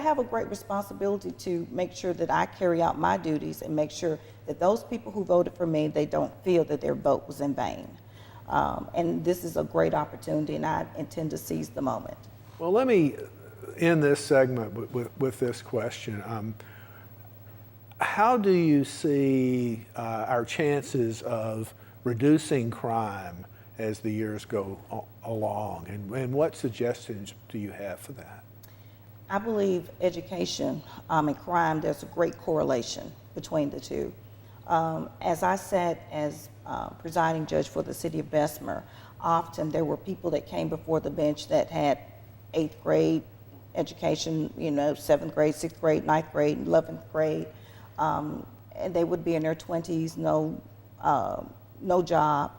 have a great responsibility to make sure that I carry out my duties and make sure that those people who voted for me, they don't feel that their vote was in vain. And this is a great opportunity, and I intend to seize the moment. Well, let me end this segment with this question. How do you see our chances of reducing crime as the years go along, and what suggestions do you have for that? I believe education and crime, there's a great correlation between the two. As I sat as presiding judge for the city of Bessemer, often there were people that came before the bench that had 8th grade education, 7th grade, 6th grade, 9th grade, 11th grade, and they would be in their 20s, no job.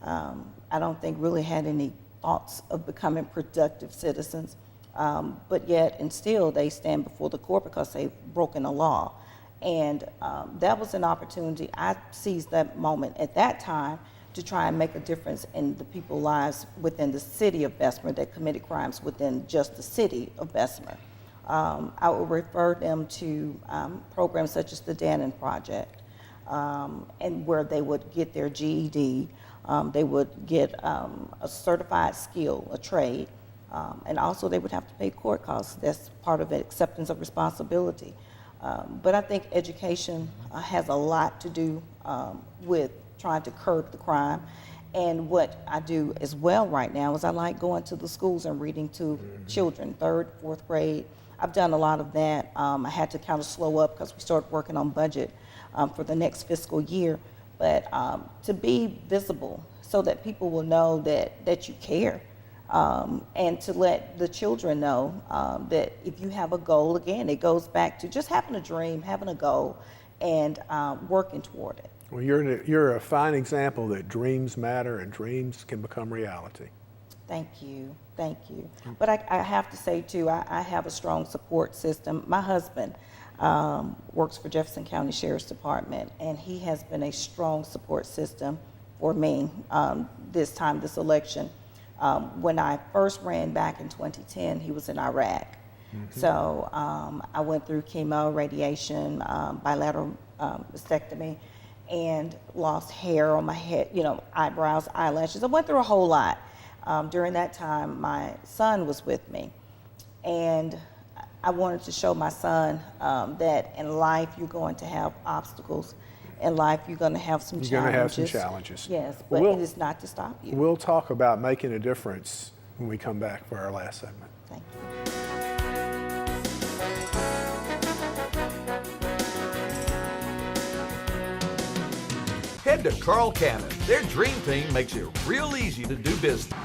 I don't think really had any thoughts of becoming productive citizens, but yet and still they stand before the court because they've broken a law. And that was an opportunity. I seized that moment at that time to try and make a difference in the people's lives within the city of Bessemer that committed crimes within just the city of Bessemer. I would refer them to programs such as the Dannon Project, and where they would get their GED, they would get a certified skill, a trade, and also they would have to pay court costs. That's part of acceptance of responsibility. But I think education has a lot to do with trying to curb the crime. And what I do as well right now is I like going to the schools and reading to children, 3rd, 4th grade. I've done a lot of that. I had to kind of slow up because we started working on budget for the next fiscal year. But to be visible so that people will know that you care. And to let the children know that if you have a goal, again, it goes back to just having a dream, having a goal, and working toward it. Well, you're a fine example that dreams matter and dreams can become reality. Thank you, thank you. But I have to say too, I have a strong support system. My husband works for Jefferson County Sheriff's Department, and he has been a strong support system for me this election. When I first ran back in 2010, he was in Iraq. So I went through chemo, radiation, bilateral mastectomy, and lost hair on my head, eyebrows, eyelashes. I went through a whole lot. During that time, my son was with me, and I wanted to show my son that in life you're going to have obstacles. In life, you're going to have some challenges. You're going to have some challenges. Yes, but it is not to stop you. We'll talk about making a difference when we come back for our last segment. Thank you. Head to Carl Cannon. Their dream team makes it real easy to do business.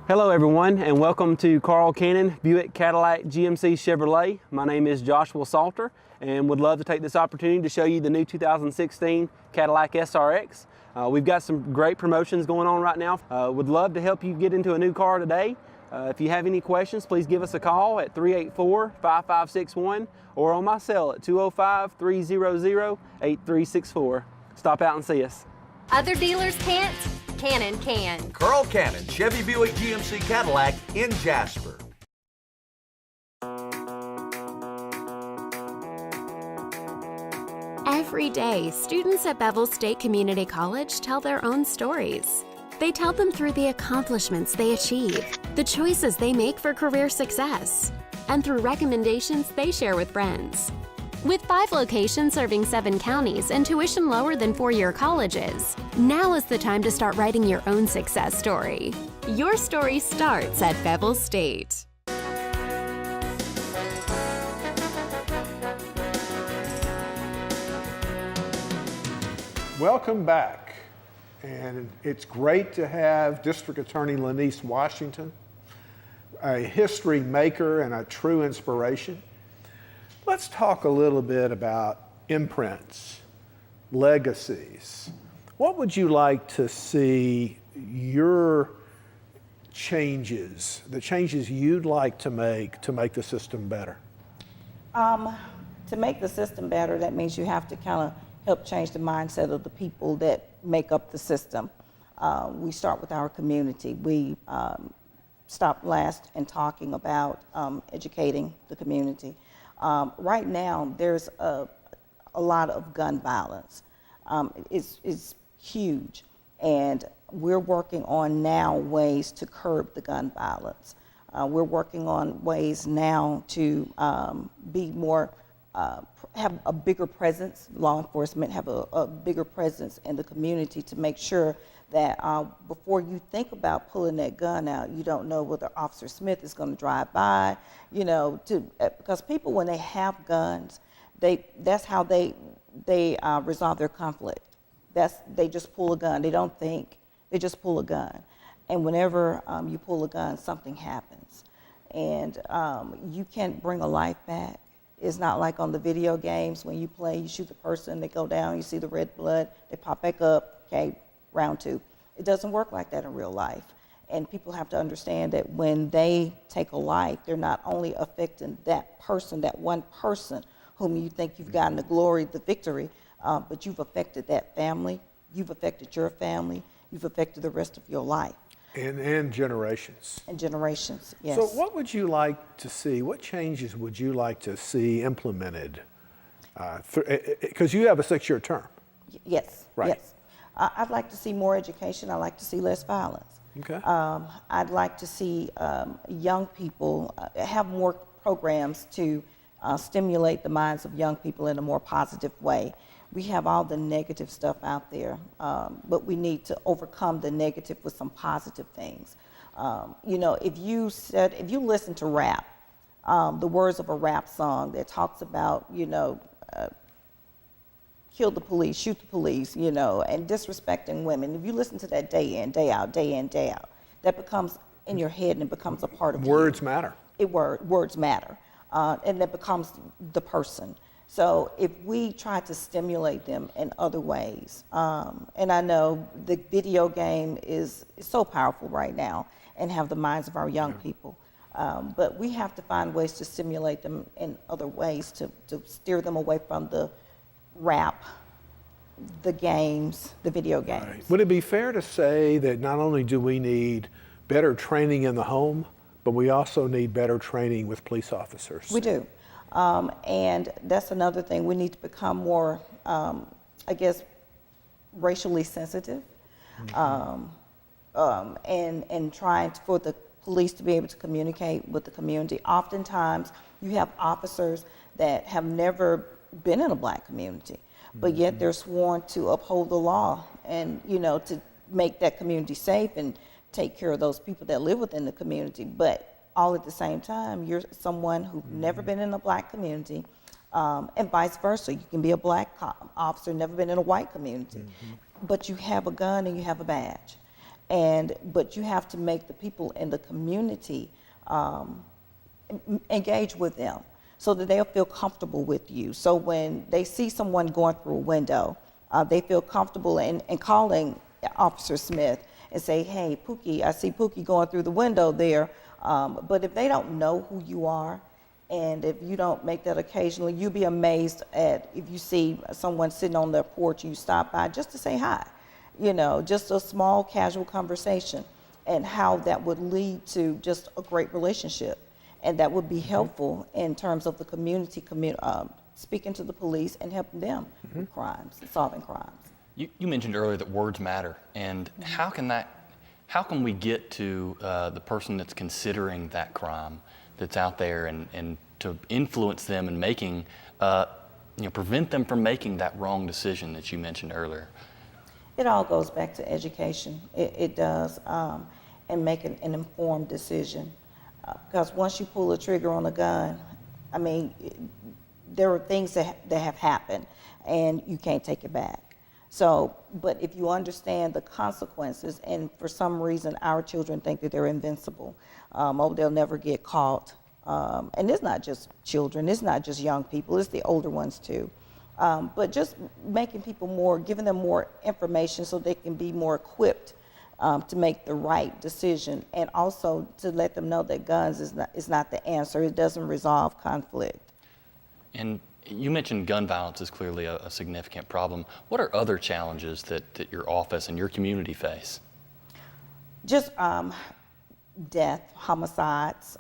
Hello everyone, and welcome to Carl Cannon Buick Cadillac GMC Chevrolet. My name is Joshua Salter, and would love to take this opportunity to show you the new 2016 Cadillac SRX. We've got some great promotions going on right now. Would love to help you get into a new car today. If you have any questions, please give us a call at 384-5561 or on my cell at 205-300-8364. Stop out and see us. Other dealers can't? Cannon can. Carl Cannon, Chevy Buick GMC Cadillac in Jasper. Every day, students at Bevel State Community College tell their own stories. They tell them through the accomplishments they achieve, the choices they make for career success, and through recommendations they share with friends. With 5 locations serving 7 counties and tuition lower than 4-year colleges, now is the time to start writing your own success story. Your story starts at Bevel State. Welcome back. And it's great to have District Attorney Lynneice Washington, a history maker and a true inspiration. Let's talk a little bit about imprints, legacies. What would you like to see your changes, the changes you'd like to make the system better? To make the system better, that means you have to kind of help change the mindset of the people that make up the system. We start with our community. We stopped last in talking about educating the community. Right now, there's a lot of gun violence. It's huge, and we're working on now ways to curb the gun violence. We're working on ways now to be more, have a bigger presence, law enforcement have a bigger presence in the community to make sure that before you think about pulling that gun out, you don't know whether Officer Smith is going to drive by, you know, because people, when they have guns, that's how they resolve their conflict. They just pull a gun. They don't think, they just pull a gun. And whenever you pull a gun, something happens. And you can't bring a life back. It's not like on the video games when you play, you shoot the person, they go down, you see the red blood, they pop back up, okay, round two. It doesn't work like that in real life. And people have to understand that when they take a life, they're not only affecting that person, that one person whom you think you've gotten the glory, the victory, but you've affected that family, you've affected your family, you've affected the rest of your life. And generations. And generations, yes. So what would you like to see, what changes would you like to see implemented? Because you have a 6-year term. Yes, Right. yes. I'd like to see more education. I'd like to see less violence. Okay. I'd like to see young people have more programs to stimulate the minds of young people in a more positive way. We have all the negative stuff out there, but we need to overcome the negative with some positive things. You know, if you listen to rap, the words of a rap song that talks about, you know, kill the police, shoot the police, you know, and disrespecting women. If you listen to that day in, day out, that becomes in your head and it becomes a part of you. Words matter. Words matter, and that becomes the person. So if we try to stimulate them in other ways, and I know the video game is so powerful right now and have the minds of our young people, but we have to find ways to stimulate them in other ways to steer them away from the rap, the games, the video games. Right. Would it be fair to say that not only do we need better training in the home, but we also need better training with police officers? We do. And that's another thing. We need to become more, I guess, racially sensitive, and trying for the police to be able to communicate with the community. Oftentimes, you have officers that have never been in a black community, but yet they're sworn to uphold the law and, you know, to make that community safe and take care of those people that live within the community. But all at the same time, you're someone who's never been in a black community, and vice versa. You can be a black officer, never been in a white community, but you have a gun and you have a badge. But you have to make the people in the community engage with them so that they'll feel comfortable with you. So when they see someone going through a window, they feel comfortable in calling Officer Smith and say, hey, Pookie, I see Pookie going through the window there. But if they don't know who you are, and if you don't make that occasionally, you'll be amazed at if you see someone sitting on their porch, you stop by just to say hi. You know, just a small casual conversation, and how that would lead to just a great relationship. And that would be helpful in terms of the community, speaking to the police and helping them with crimes, solving crimes. You mentioned earlier that words matter, and how can we get to the person that's considering that crime that's out there and to influence them in making, prevent them from making that wrong decision that you mentioned earlier? It all goes back to education. It does, and making an informed decision. Because once you pull the trigger on a gun, I mean, there are things that have happened, and you can't take it back. So, but if you understand the consequences, and for some reason our children think that they're invincible, they'll never get caught. And it's not just children, it's not just young people, it's the older ones too. But just making people giving them more information so they can be more equipped to make the right decision, and also to let them know that guns is not the answer. It doesn't resolve conflict. And you mentioned gun violence is clearly a significant problem. What are other challenges that your office and your community face? Just death, homicides.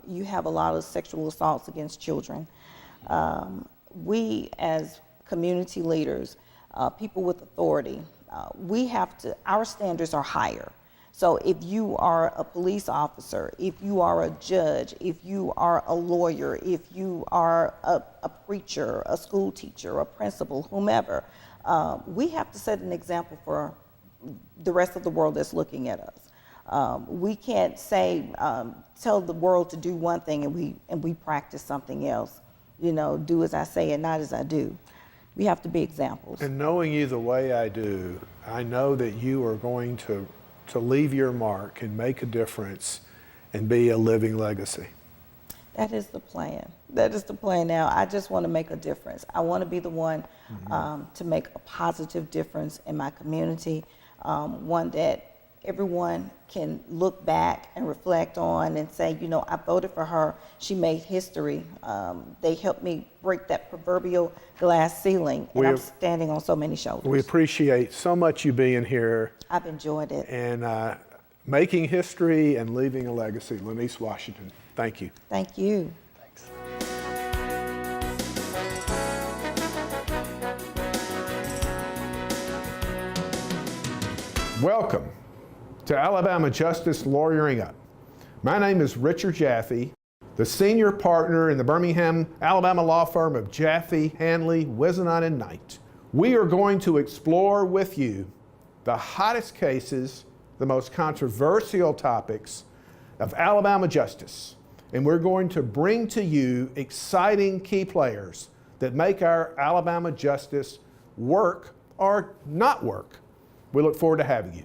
You have a lot of sexual assaults against children. We as community leaders, people with authority, our standards are higher. So if you are a police officer, if you are a judge, if you are a lawyer, if you are a preacher, a school teacher, a principal, whomever, we have to set an example for the rest of the world that's looking at us. We can't say, tell the world to do one thing and we practice something else. You know, do as I say and not as I do. We have to be examples. And knowing you the way I do, I know that you are going to leave your mark and make a difference and be a living legacy. That is the plan. That is the plan now. I just want to make a difference. I want to be the one to make a positive difference in my community, one that everyone can look back and reflect on and say, you know, I voted for her. She made history. They helped me break that proverbial glass ceiling, and I'm standing on so many shoulders. We appreciate so much you being here. I've enjoyed it. And making history and leaving a legacy. Lynneice Washington, thank you. Thank you. Thanks. Welcome to Alabama Justice Lawyering Up. My name is Richard Jaffe, the senior partner in the Birmingham, Alabama law firm of Jaffe, Hanle, Whisonant, and Knight. We are going to explore with you the hottest cases, the most controversial topics of Alabama justice, and we're going to bring to you exciting key players that make our Alabama justice work or not work. We look forward to having you.